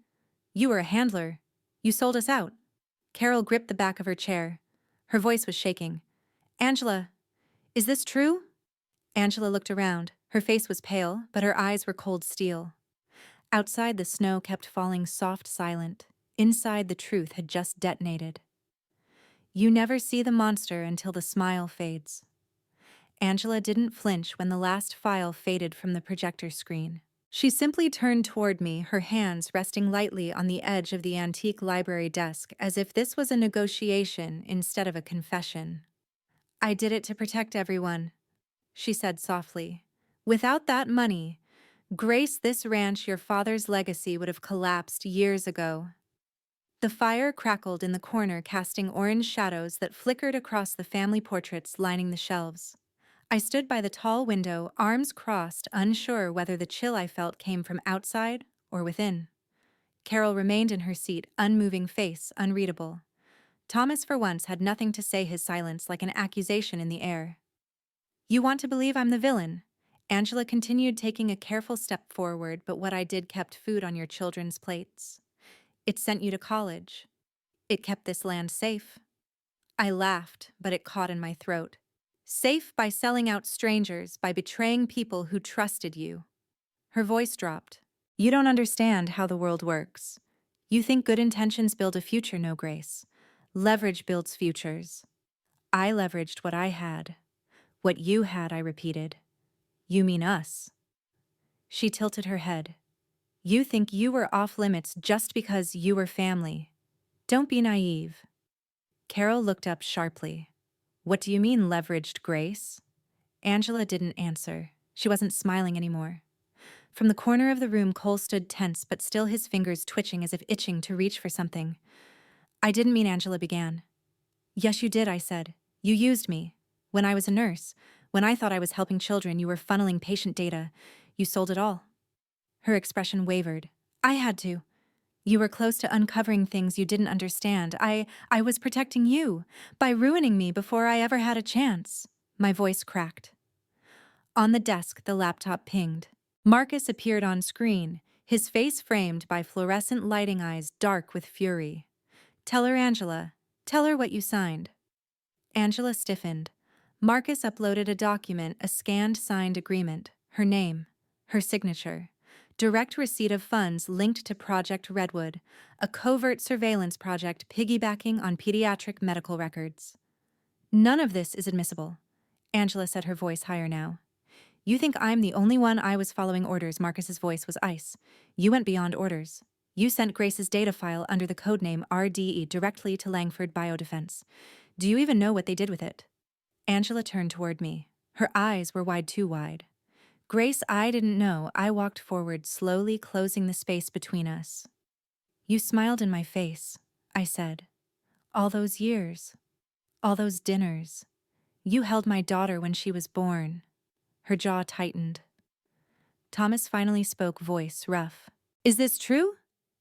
You were a handler. You sold us out. Carol gripped the back of her chair. Her voice was shaking. Angela, is this true? Angela looked around. Her face was pale, but her eyes were cold steel. Outside, the snow kept falling soft, silent. Inside, the truth had just detonated. You never see the monster until the smile fades. Angela didn't flinch when the last file faded from the projector screen. She simply turned toward me, her hands resting lightly on the edge of the antique library desk, as if this was a negotiation instead of a confession. I did it to protect everyone, she said softly. Without that money, Grace, this ranch, your father's legacy, would have collapsed years ago. The fire crackled in the corner, casting orange shadows that flickered across the family portraits lining the shelves. I stood by the tall window, arms crossed, unsure whether the chill I felt came from outside or within. Carol remained in her seat, unmoving, face unreadable. Thomas, for once, had nothing to say, his silence like an accusation in the air. You want to believe I'm the villain? Angela continued, taking a careful step forward, but what I did kept food on your children's plates. It sent you to college. It kept this land safe. I laughed, but it caught in my throat. Safe by selling out strangers, by betraying people who trusted you. Her voice dropped. You don't understand how the world works. You think good intentions build a future, no, Grace. Leverage builds futures. I leveraged what I had. What you had, I repeated. You mean us. She tilted her head. You think you were off limits just because you were family. Don't be naive. Carol looked up sharply. What do you mean, leveraged, Grace? Angela didn't answer. She wasn't smiling anymore. From the corner of the room, Cole stood tense, but still his fingers twitching as if itching to reach for something. I didn't mean, Angela began. Yes, you did, I said. You used me. When I was a nurse, when I thought I was helping children, you were funneling patient data. You sold it all. Her expression wavered. I had to. You were close to uncovering things you didn't understand. I was protecting you by ruining me before I ever had a chance. My voice cracked. On the desk, the laptop pinged. Marcus appeared on screen, his face framed by fluorescent lighting, eyes dark with fury. Tell her, Angela. Tell her what you signed. Angela stiffened. Marcus uploaded a document, a scanned signed agreement. Her name. Her signature. Direct receipt of funds linked to Project Redwood, a covert surveillance project piggybacking on pediatric medical records. None of this is admissible. Angela said, her voice higher now. You think I'm the only one? I was following orders. Marcus's voice was ice. You went beyond orders. You sent Grace's data file under the codename RDE directly to Langford Biodefense. Do you even know what they did with it? Angela turned toward me. Her eyes were wide, too wide. Grace, I didn't know. I walked forward, slowly closing the space between us. You smiled in my face, I said. All those years. All those dinners. You held my daughter when she was born. Her jaw tightened. Thomas finally spoke, voice rough. Is this true?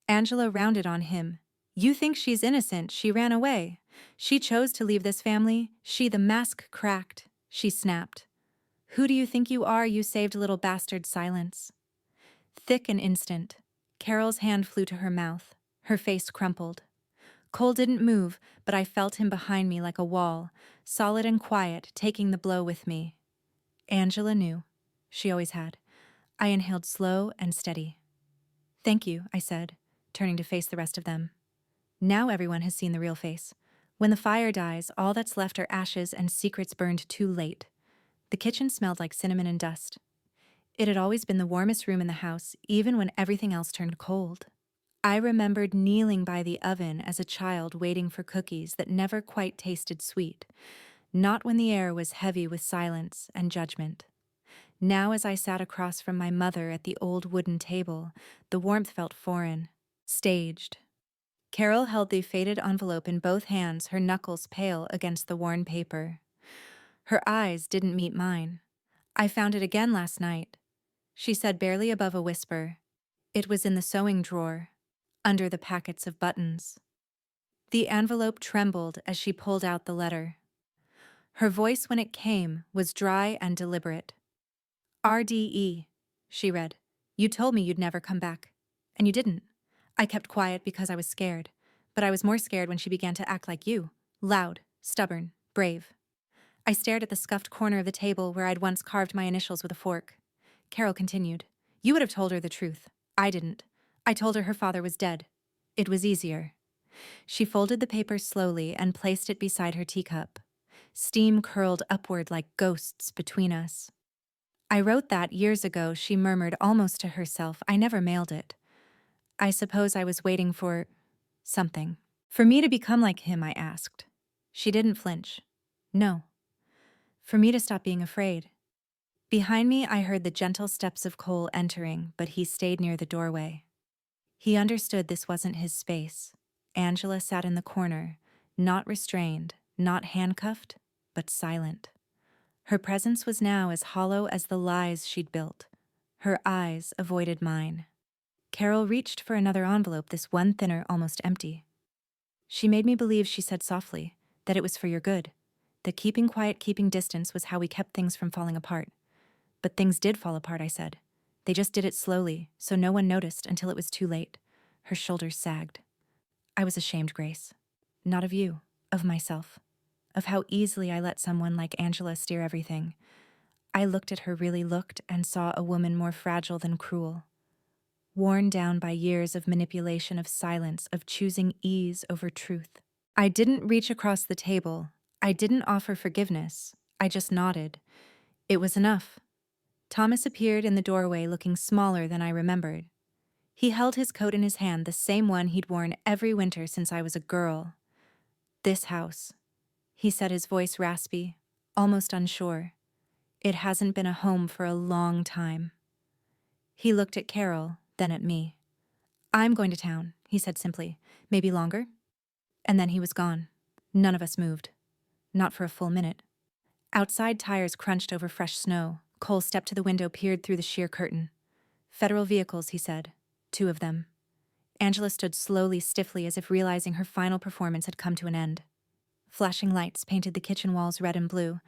Angela rounded on him. You think she's innocent. She ran away. She chose to leave this family. The mask cracked. She snapped. Who do you think you are, you saved little bastard? Silence. Thick and instant. Carol's hand flew to her mouth. Her face crumpled. Cole didn't move, but I felt him behind me like a wall, solid and quiet, taking the blow with me. Angela knew. She always had. I inhaled slow and steady. Thank you, I said, turning to face the rest of them. Now everyone has seen the real face. When the fire dies, all that's left are ashes and secrets burned too late. The kitchen smelled like cinnamon and dust. It had always been the warmest room in the house, even when everything else turned cold. I remembered kneeling by the oven as a child, waiting for cookies that never quite tasted sweet, not when the air was heavy with silence and judgment. Now, as I sat across from my mother at the old wooden table, the warmth felt foreign, staged. Carol held the faded envelope in both hands, her knuckles pale against the worn paper. Her eyes didn't meet mine. I found it again last night, she said, barely above a whisper. It was in the sewing drawer, under the packets of buttons. The envelope trembled as she pulled out the letter. Her voice, when it came, was dry and deliberate. RDE, she read. You told me you'd never come back. And you didn't. I kept quiet because I was scared. But I was more scared when she began to act like you. Loud, stubborn, brave. I stared at the scuffed corner of the table where I'd once carved my initials with a fork. Carol continued. You would have told her the truth. I didn't. I told her father was dead. It was easier. She folded the paper slowly and placed it beside her teacup. Steam curled upward like ghosts between us. I wrote that years ago, she murmured almost to herself. I never mailed it. I suppose I was waiting for something. For me to become like him, I asked. She didn't flinch. No. For me to stop being afraid. Behind me, I heard the gentle steps of Cole entering, but he stayed near the doorway. He understood this wasn't his space. Angela sat in the corner, not restrained, not handcuffed, but silent. Her presence was now as hollow as the lies she'd built. Her eyes avoided mine. Carol reached for another envelope, this one thinner, almost empty. She made me believe, she said softly, that it was for your good, that keeping quiet, keeping distance was how we kept things from falling apart. But things did fall apart, I said. They just did it slowly, so no one noticed until it was too late. Her shoulders sagged. I was ashamed, Grace. Not of you, of myself. Of how easily I let someone like Angela steer everything. I looked at her, really looked, and saw a woman more fragile than cruel. Worn down by years of manipulation, of silence, of choosing ease over truth. I didn't reach across the table. I didn't offer forgiveness. I just nodded. It was enough. Thomas appeared in the doorway, looking smaller than I remembered. He held his coat in his hand, the same one he'd worn every winter since I was a girl. This house, he said, his voice raspy, almost unsure. It hasn't been a home for a long time. He looked at Carol, then at me. I'm going to town, he said simply. Maybe longer? And then he was gone. None of us moved. Not for a full minute. Outside, tires crunched over fresh snow. Cole stepped to the window, peered through the sheer curtain. Federal vehicles, he said. 2 of them. Angela stood slowly, stiffly, as if realizing her final performance had come to an end. Flashing lights painted the kitchen walls red and blue.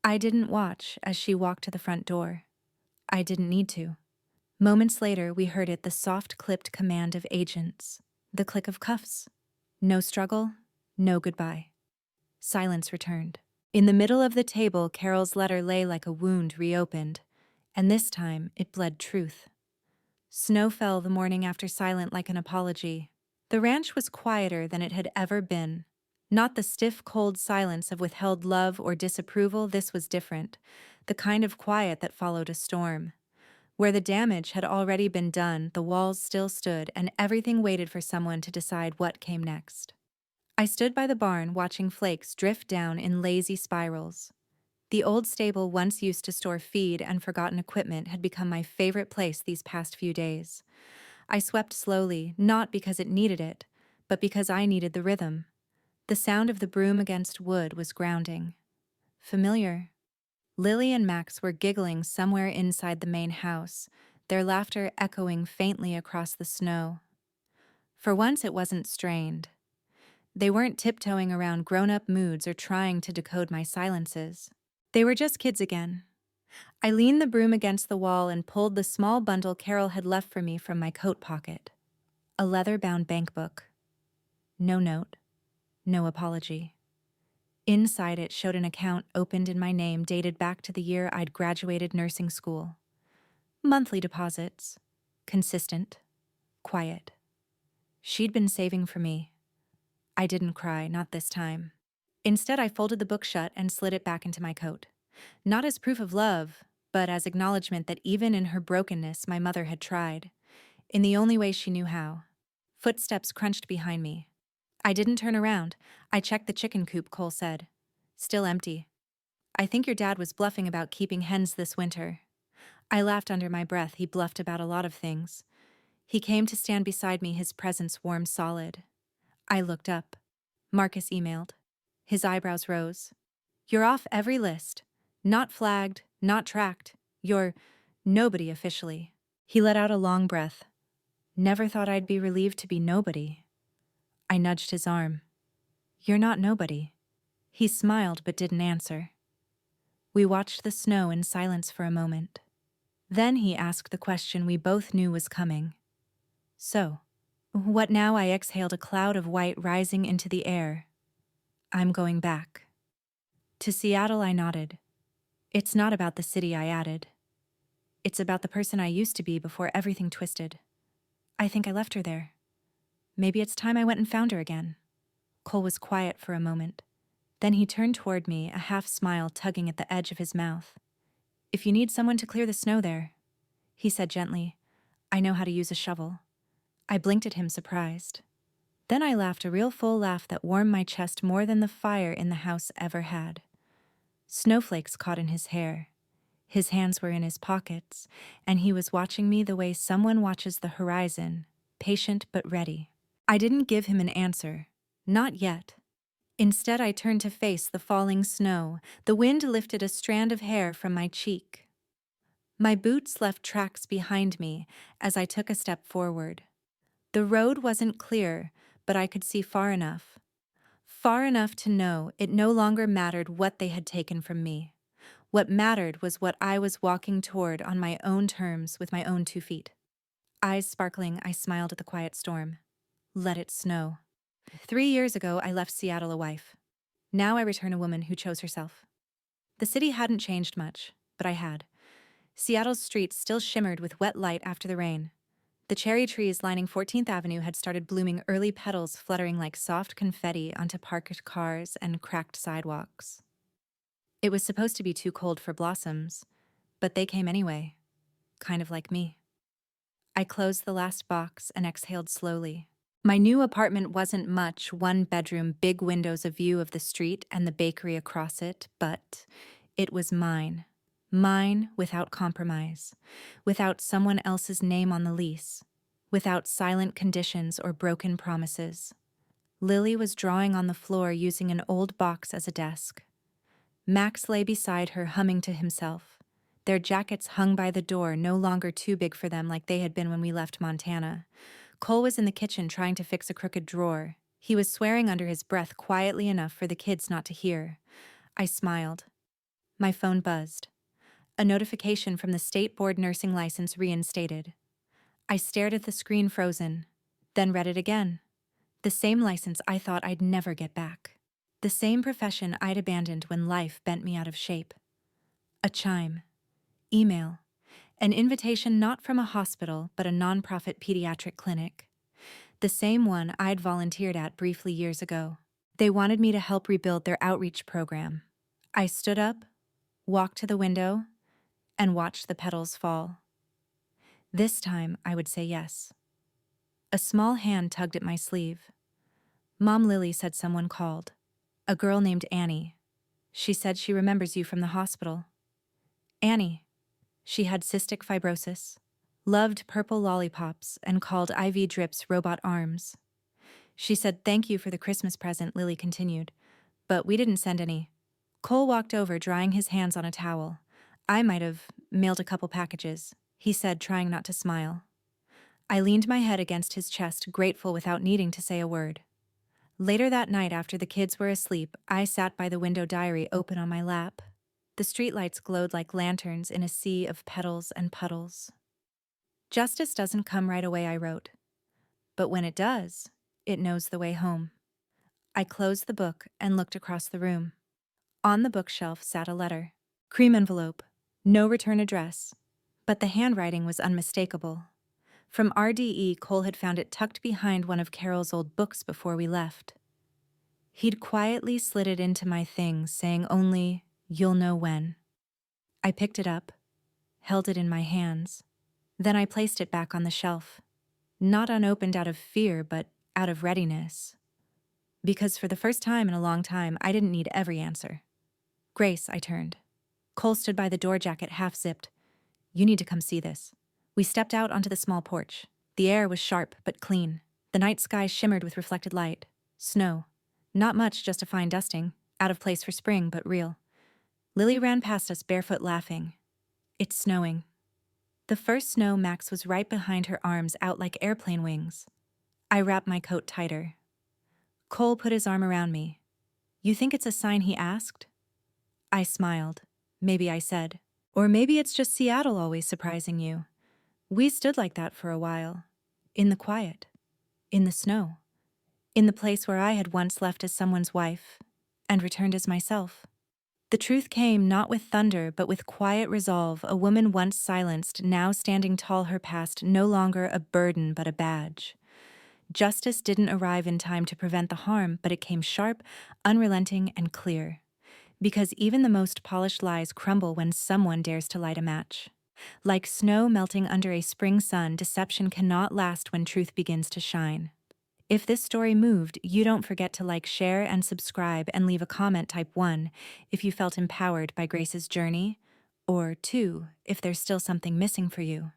I didn't watch as she walked to the front door. I didn't need to. Moments later, we heard it, the soft, clipped command of agents. The click of cuffs. No struggle, no goodbye. Silence returned. In the middle of the table, Carol's letter lay like a wound reopened, and this time it bled truth. Snow fell the morning after, silent like an apology. The ranch was quieter than it had ever been. Not the stiff, cold silence of withheld love or disapproval. This was different, the kind of quiet that followed a storm. Where the damage had already been done, the walls still stood, and everything waited for someone to decide what came next. I stood by the barn, watching flakes drift down in lazy spirals. The old stable, once used to store feed and forgotten equipment, had become my favorite place these past few days. I swept slowly, not because it needed it, but because I needed the rhythm. The sound of the broom against wood was grounding. Familiar. Lily and Max were giggling somewhere inside the main house, their laughter echoing faintly across the snow. For once, it wasn't strained. They weren't tiptoeing around grown-up moods or trying to decode my silences. They were just kids again. I leaned the broom against the wall and pulled the small bundle Carol had left for me from my coat pocket. A leather-bound bank book. No note. No apology. Inside it showed an account opened in my name, dated back to the year I'd graduated nursing school. Monthly deposits. Consistent. Quiet. She'd been saving for me. I didn't cry, not this time. Instead, I folded the book shut and slid it back into my coat. Not as proof of love, but as acknowledgement that even in her brokenness, my mother had tried. In the only way she knew how. Footsteps crunched behind me. I didn't turn around. I checked the chicken coop, Cole said. Still empty. I think your dad was bluffing about keeping hens this winter. I laughed under my breath. He bluffed about a lot of things. He came to stand beside me, his presence warm, solid. I looked up. Marcus emailed. His eyebrows rose. You're off every list. Not flagged, not tracked. You're nobody officially. He let out a long breath. Never thought I'd be relieved to be nobody. I nudged his arm. You're not nobody. He smiled but didn't answer. We watched the snow in silence for a moment. Then he asked the question we both knew was coming. So, what now? I exhaled, a cloud of white rising into the air. I'm going back. To Seattle, I nodded. It's not about the city, I added. It's about the person I used to be before everything twisted. I think I left her there. Maybe it's time I went and found her again. Cole was quiet for a moment. Then he turned toward me, a half smile tugging at the edge of his mouth. If you need someone to clear the snow there, he said gently, I know how to use a shovel. I blinked at him, surprised. Then I laughed, a real full laugh that warmed my chest more than the fire in the house ever had. Snowflakes caught in his hair. His hands were in his pockets, and he was watching me the way someone watches the horizon, patient but ready. I didn't give him an answer. Not yet. Instead, I turned to face the falling snow. The wind lifted a strand of hair from my cheek. My boots left tracks behind me as I took a step forward. The road wasn't clear, but I could see far enough. Far enough to know it no longer mattered what they had taken from me. What mattered was what I was walking toward on my own terms with my own 2 feet. Eyes sparkling, I smiled at the quiet storm. Let it snow. 3 years ago, I left Seattle a wife. Now I return a woman who chose herself. The city hadn't changed much, but I had. Seattle's streets still shimmered with wet light after the rain. The cherry trees lining 14th Avenue had started blooming, early petals fluttering like soft confetti onto parked cars and cracked sidewalks. It was supposed to be too cold for blossoms, but they came anyway, kind of like me. I closed the last box and exhaled slowly. My new apartment wasn't much, 1 bedroom, big windows, a view of the street and the bakery across it, but it was mine. Mine without compromise, without someone else's name on the lease, without silent conditions or broken promises. Lily was drawing on the floor using an old box as a desk. Max lay beside her, humming to himself. Their jackets hung by the door, no longer too big for them like they had been when we left Montana. Cole was in the kitchen trying to fix a crooked drawer. He was swearing under his breath quietly enough for the kids not to hear. I smiled. My phone buzzed. A notification from the state board nursing license reinstated. I stared at the screen frozen, then read it again. The same license I thought I'd never get back. The same profession I'd abandoned when life bent me out of shape. A chime. Email. An invitation not from a hospital, but a nonprofit pediatric clinic. The same one I'd volunteered at briefly years ago. They wanted me to help rebuild their outreach program. I stood up, walked to the window, and watched the petals fall. This time, I would say yes. A small hand tugged at my sleeve. Mom, Lily said someone called. A girl named Annie. She said she remembers you from the hospital. Annie. She had cystic fibrosis, loved purple lollipops, and called IV drips robot arms. She said thank you for the Christmas present, Lily continued, but we didn't send any. Cole walked over, drying his hands on a towel. I might have mailed a couple packages, he said, trying not to smile. I leaned my head against his chest, grateful without needing to say a word. Later that night, after the kids were asleep, I sat by the window, diary open on my lap. The streetlights glowed like lanterns in a sea of petals and puddles. Justice doesn't come right away, I wrote. But when it does, it knows the way home. I closed the book and looked across the room. On the bookshelf sat a letter. Cream envelope. No return address. But the handwriting was unmistakable. From RDE, Cole had found it tucked behind one of Carol's old books before we left. He'd quietly slid it into my things, saying only, "You'll know when." I picked it up, held it in my hands. Then I placed it back on the shelf. Not unopened out of fear, but out of readiness. Because for the first time in a long time, I didn't need every answer. Grace, I turned. Cole stood by the door, jacket half zipped. You need to come see this. We stepped out onto the small porch. The air was sharp but clean. The night sky shimmered with reflected light. Snow. Not much, just a fine dusting. Out of place for spring, but real. Lily ran past us, barefoot, laughing. It's snowing. The first snow, Max was right behind her, arms out like airplane wings. I wrapped my coat tighter. Cole put his arm around me. You think it's a sign, he asked? I smiled. Maybe, I said. Or maybe it's just Seattle always surprising you. We stood like that for a while. In the quiet. In the snow. In the place where I had once left as someone's wife and returned as myself. The truth came not with thunder, but with quiet resolve. A woman once silenced, now standing tall, her past no longer a burden but a badge. Justice didn't arrive in time to prevent the harm, but it came sharp, unrelenting, and clear. Because even the most polished lies crumble when someone dares to light a match. Like snow melting under a spring sun, deception cannot last when truth begins to shine. If this story moved, you don't forget to like, share, and subscribe, and leave a comment. Type 1 if you felt empowered by Grace's journey, Or two, if there's still something missing for you,